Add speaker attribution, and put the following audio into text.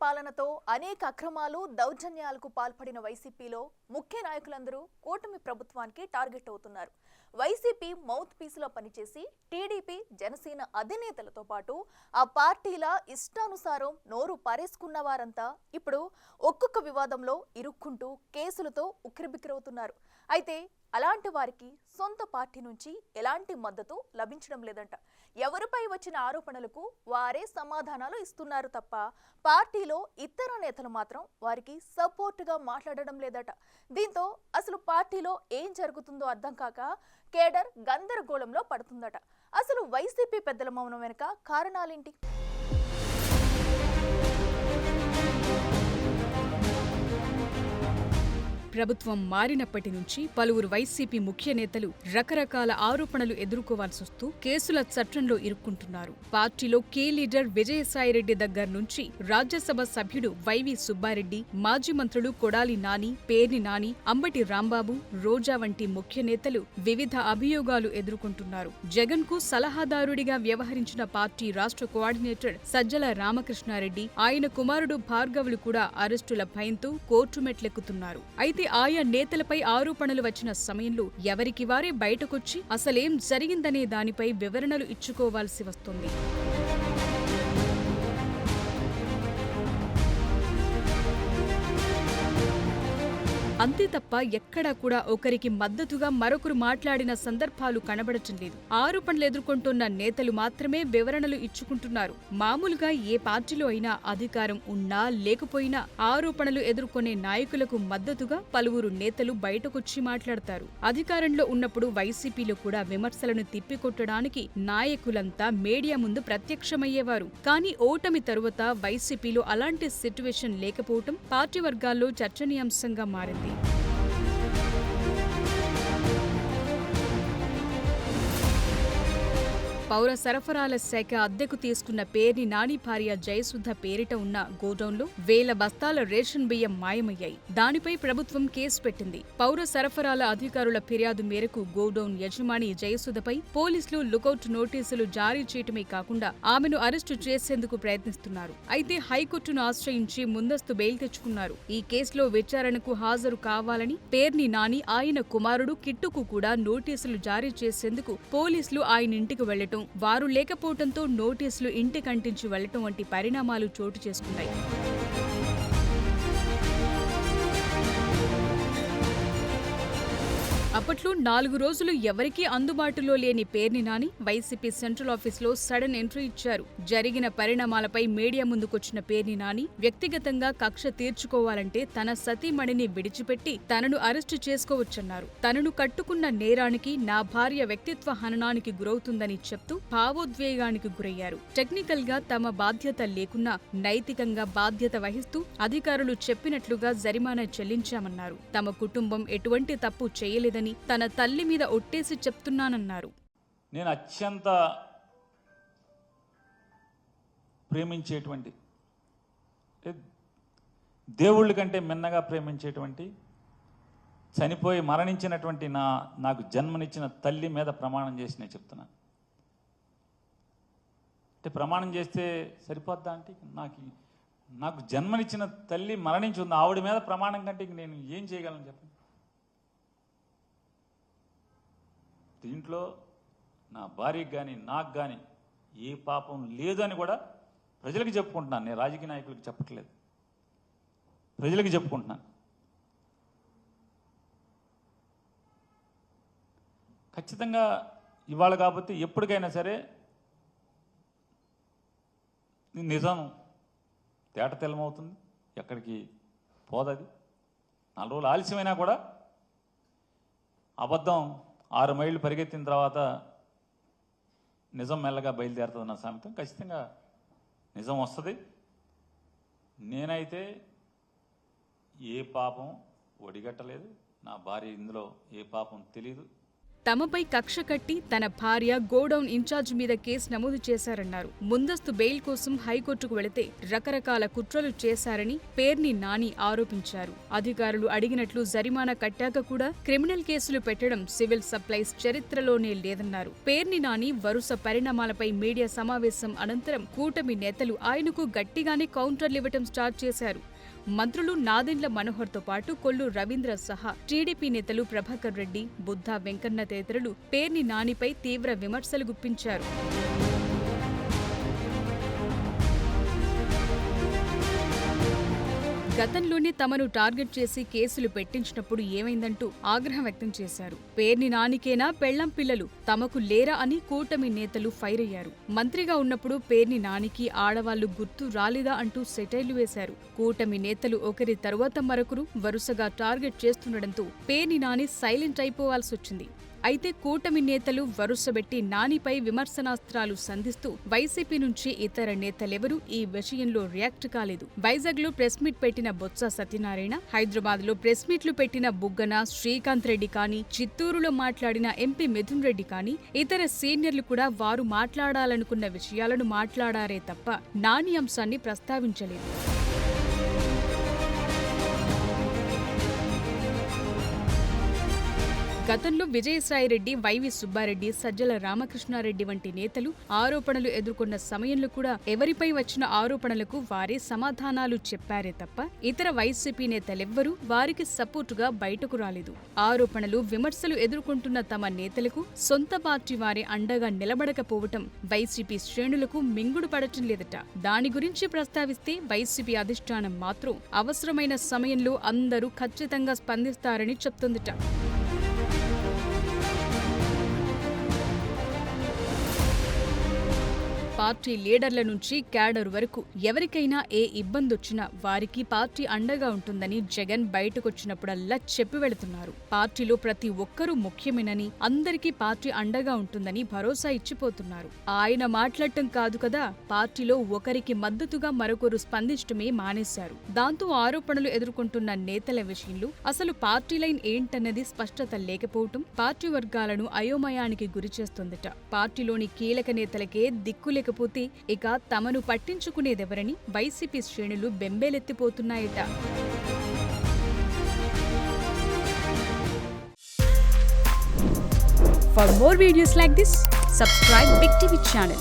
Speaker 1: పాలనతో అనేక అక్రమాలు దౌర్జన్యాలకు పాల్పడిన వైసీపీలో ముఖ్య నాయకులందరూ కూటమి ప్రభుత్వానికి టార్గెట్ అవుతున్నారు. వైసీపీ మౌత్ పీస్లో పనిచేసి టీడీపీ జనసేన అధినేతలతో పాటు ఆ పార్టీల ఇష్టానుసారం నోరు పారేసుకున్న వారంతా ఇప్పుడు ఒక్కొక్క వివాదంలో ఇరుక్కుంటూ కేసులతో ఉక్కిరిబిక్కిరవుతున్నారు. అయితే అలాంటి వారికి సొంత పార్టీ నుంచి ఎలాంటి మద్దతు లభించడం లేదంట. ఎవరిపై వచ్చిన ఆరోపణలకు వారే సమాధానాలు ఇస్తున్నారు తప్ప పార్టీలో ఇతర నేతలు మాత్రం వారికి సపోర్టుగా మాట్లాడడం లేదట. దీంతో అసలు పార్టీలో ఏం జరుగుతుందో అర్థం కాక కేడర్ గందరగోళంలో పడుతుందట. అసలు వైసీపీ పెద్దల మౌనం వెనుక కారణాలేంటి?
Speaker 2: ప్రభుత్వం మారినప్పటి నుంచి పలువురు వైసీపీ ముఖ్య నేతలు రకరకాల ఆరోపణలు ఎదుర్కోవాల్సి వస్తూ కేసుల చట్రంలో ఇరుక్కుంటున్నారు. పార్టీలో కే లీడర్ విజయసాయిరెడ్డి దగ్గర నుంచి రాజ్యసభ సభ్యుడు వైవి సుబ్బారెడ్డి, మాజీ మంత్రులు కొడాలి నాని, పేర్ని నాని, అంబటి రాంబాబు, రోజా వంటి ముఖ్య నేతలు వివిధ అభియోగాలు ఎదుర్కొంటున్నారు. జగన్ కు సలహాదారుడిగా వ్యవహరించిన పార్టీ రాష్ట్ర కోఆర్డినేటర్ సజ్జల రామకృష్ణారెడ్డి, ఆయన కుమారుడు భార్గవులు కూడా అరెస్టుల భయంతో కోర్టు మెట్లెక్కుతున్నారు. అయితే ఆయా నేతలపై ఆరోపణలు వచ్చిన సమయంలో ఎవరికి వారే బయటకొచ్చి అసలేం జరిగిందనే దానిపై వివరణలు ఇచ్చుకోవాల్సి వస్తుంది. అంతే తప్ప ఎక్కడా కూడా ఒకరికి మద్దతుగా మరొకరు మాట్లాడిన సందర్భాలు కనబడటం లేదు. ఆరోపణలు ఎదుర్కొంటున్న నేతలు మాత్రమే వివరణలు ఇచ్చుకుంటున్నారు. మామూలుగా ఏ పార్టీలో అయినా అధికారం ఉన్నా లేకపోయినా ఆరోపణలు ఎదుర్కొనే నాయకులకు మద్దతుగా పలువురు నేతలు బయటకొచ్చి మాట్లాడతారు. అధికారంలో ఉన్నప్పుడు వైసీపీలో కూడా విమర్శలను తిప్పికొట్టడానికి నాయకులంతా మీడియా ముందు ప్రత్యక్షమయ్యేవారు. కానీ ఓటమి తరువాత వైసీపీలో అలాంటి సిట్యువేషన్ లేకపోవటం పార్టీ వర్గాల్లో చర్చనీయాంశంగా మారింది. పౌర సరఫరాల శాఖ అద్దెకు తీసుకున్న పేర్ని నాని భార్య జయసుధ పేరిట ఉన్న గోడౌన్లో వేల బస్తాల రేషన్ బియ్యం మాయమయ్యాయి. దానిపై ప్రభుత్వం కేసు పెట్టింది. పౌర సరఫరాల అధికారుల ఫిర్యాదు మేరకు గోడౌన్ యజమాని జయసుధపై పోలీసులు లుకౌట్ నోటీసులు జారీ చేయటమే కాకుండా ఆమెను అరెస్టు చేసేందుకు ప్రయత్నిస్తున్నారు. అయితే హైకోర్టును ఆశ్రయించి ముందస్తు బెయిల్ తెచ్చుకున్నారు. ఈ కేసులో విచారణకు హాజరు కావాలని పేర్ని నాని, ఆయన కుమారుడు కిట్టుకు కూడా నోటీసులు జారీ చేసేందుకు పోలీసులు ఆయన ఇంటికి వెళ్లటం, వారు లేకపోవడంతో నోటీసులు ఇంటికంటించి వెళ్లటం వంటి పరిణామాలు చోటు చేసుకున్నాయి. అప్పట్లో 4 రోజులు ఎవరికీ అందుబాటులో లేని పేర్ని నాని వైసీపీ సెంట్రల్ ఆఫీసులో సడన్ ఎంట్రీ ఇచ్చారు. జరిగిన పరిణామాలపై మీడియా ముందుకొచ్చిన పేర్ని నాని వ్యక్తిగతంగా కక్ష తీర్చుకోవాలంటే తన సతీమణిని విడిచిపెట్టి తనను అరెస్టు చేసుకోవచ్చన్నారు. తనను కట్టుకున్న నేరానికి నా భార్య వ్యక్తిత్వ హననానికి గురవుతుందని చెప్తూ భావోద్వేగానికి గురయ్యారు. టెక్నికల్ గా తమ బాధ్యత లేకున్నా నైతికంగా బాధ్యత వహిస్తూ అధికారులు చెప్పినట్లుగా జరిమానా చెల్లించామన్నారు. తమ కుటుంబం ఎటువంటి తప్పు చేయలేదని తన తల్లి మీద ఒట్టేసి చెప్తున్నానన్నారు.
Speaker 3: నేను అత్యంత ప్రేమించేటువంటి, దేవుళ్ళ కంటే మిన్నగా ప్రేమించేటువంటి, చనిపోయి మరణించినటువంటి నాకు జన్మనిచ్చిన తల్లి మీద ప్రమాణం చేసి నేను చెప్తున్నాను. అంటే ప్రమాణం చేస్తే సరిపోద్దా అంటే నాకు జన్మనిచ్చిన తల్లి మరణించి ఉంది, ఆవిడ మీద ప్రమాణం కంటే నేను ఏం చేయగలను చెప్పండి. దీంట్లో నా భార్యకి కానీ నాకు కానీ ఏ పాపం లేదు అని కూడా ప్రజలకు చెప్పుకుంటున్నాను. నేను రాజకీయ నాయకులకు చెప్పట్లేదు, ప్రజలకు చెప్పుకుంటున్నాను. ఖచ్చితంగా ఇవాళ కాబట్టి ఎప్పటికైనా సరే నిజం తేట తెల్లమవుతుంది, ఎక్కడికి పోదది. 4 రోజులు ఆలస్యమైనా కూడా అబద్ధం 6 మైళ్ళు పరిగెత్తిన తర్వాత నిజం మెల్లగా బయలుదేరుతుంది నా సామెతం. ఖచ్చితంగా నిజం వస్తుంది. నేనైతే ఏ పాపం ఒడిగట్టలేదు, నా భార్య ఇందులో ఏ పాపం తెలీదు.
Speaker 2: తమపై కక్ష కట్టి తన భార్య గోడౌన్ ఇన్ఛార్జ్ మీద కేసు నమోదు చేశారన్నారు. ముందస్తు బెయిల్ కోసం హైకోర్టుకు వెళితే రకరకాల కుట్రలు చేశారని పేర్ని నాని ఆరోపించారు. అధికారులు అడిగినట్లు జరిమానా కట్టాక కూడా క్రిమినల్ కేసులు పెట్టడం సివిల్ సప్లైస్ చరిత్రలోనే లేదన్నారు. పేర్ని నాని వరుస పరిణామాలపై మీడియా సమావేశం అనంతరం కూటమి నేతలు ఆయనకు గట్టిగానే కౌంటర్లివ్వటం స్టార్ట్ చేశారు. మంత్రులు నాదెండ్ల మనోహర్తో పాటు కొల్లు రవీంద్ర సహా టీడీపీ నేతలు ప్రభాకర్ రెడ్డి, బుద్ధా వెంకన్న తదితరులు పేర్ని నానిపై తీవ్ర విమర్శలు గుప్పించారు. గతంలోనే తమను టార్గెట్ చేసి కేసులు పెట్టించినప్పుడు ఏమైందంటూ ఆగ్రహం వ్యక్తం చేశారు. పేర్ని నానికేనా పెళ్లం పిల్లలు తమకు లేరా అని కూటమి నేతలు ఫైర్ అయ్యారు. మంత్రిగా ఉన్నప్పుడు పేర్ని నానికి ఆడవాళ్లు గుర్తు రాలేదా అంటూ సెటైర్లు వేశారు. కూటమి నేతలు ఒకరి తరువాత మరొకరు వరుసగా టార్గెట్ చేస్తుండటంతో పేర్ని నాని సైలెంట్ అయిపోవాల్సొచ్చింది. అయితే కూటమి నేతలు వరుసబెట్టి నానిపై విమర్శనాస్త్రాలు సంధిస్తూ వైసీపీ నుంచి ఇతర నేతలెవరూ ఈ విషయంలో రియాక్ట్ కాలేదు. వైజాగ్లో ప్రెస్ మీట్ పెట్టిన బొత్స సత్యనారాయణ, హైదరాబాద్లో ప్రెస్ మీట్లు పెట్టిన బుగ్గన శ్రీకాంత్ రెడ్డి కానీ, చిత్తూరులో మాట్లాడిన ఎంపీ మిథున్ రెడ్డి కానీ, ఇతర సీనియర్లు కూడా వారు మాట్లాడాలనుకున్న విషయాలను మాట్లాడారే తప్ప నాని అంశాన్ని ప్రస్తావించలేదు. గతంలో విజయసాయిరెడ్డి, వైవి సుబ్బారెడ్డి, సజ్జల రామకృష్ణారెడ్డి వంటి నేతలు ఆరోపణలు ఎదుర్కొన్న సమయంలో కూడా ఎవరిపై వచ్చిన ఆరోపణలకు వారే సమాధానాలు చెప్పారే తప్ప ఇతర వైసీపీ నేతలెవ్వరూ వారికి సపోర్టుగా బయటకు రాలేదు. ఆరోపణలు, విమర్శలు ఎదుర్కొంటున్న తమ నేతలకు సొంత పార్టీ వారే అండగా నిలబడకపోవటం వైసీపీ శ్రేణులకు మింగుడు పడటం లేదట. దాని గురించి ప్రస్తావిస్తే వైసీపీ అధిష్టానం మాత్రం అవసరమైన సమయంలో అందరూ ఖచ్చితంగా స్పందిస్తారని చెప్తోందట. పార్టీ లీడర్ల నుంచి క్యాడర్ వరకు ఎవరికైనా ఏ ఇబ్బందొచ్చినా వారికి పార్టీ అండగా ఉంటుందని జగన్ బయటకొచ్చినప్పుడల్లా చెప్పి వెళుతున్నారు. పార్టీలో ప్రతి ఒక్కరూ ముఖ్యమేనని, అందరికీ పార్టీ అండగా ఉంటుందని భరోసా ఇచ్చిపోతున్నారు. ఆయన మాట్లాడటం కాదు కదా, పార్టీలో ఒకరికి మద్దతుగా మరొకరు స్పందించడమే మానేశారు. దాంతో ఆరోపణలు ఎదుర్కొంటున్న నేతల విషయంలో అసలు పార్టీ లైన్ ఏంటన్నది స్పష్టత లేకపోవటం పార్టీ వర్గాలను అయోమయానికి గురిచేస్తోందట. పార్టీలోని కీలక నేతలకే దిక్కులేకపోతే ఇక తమను పట్టించుకునేదెవరని వైసీపీ శ్రేణులు బెంబేలెత్తిపోతున్నాయట. For more videos like this, subscribe Big TV channel.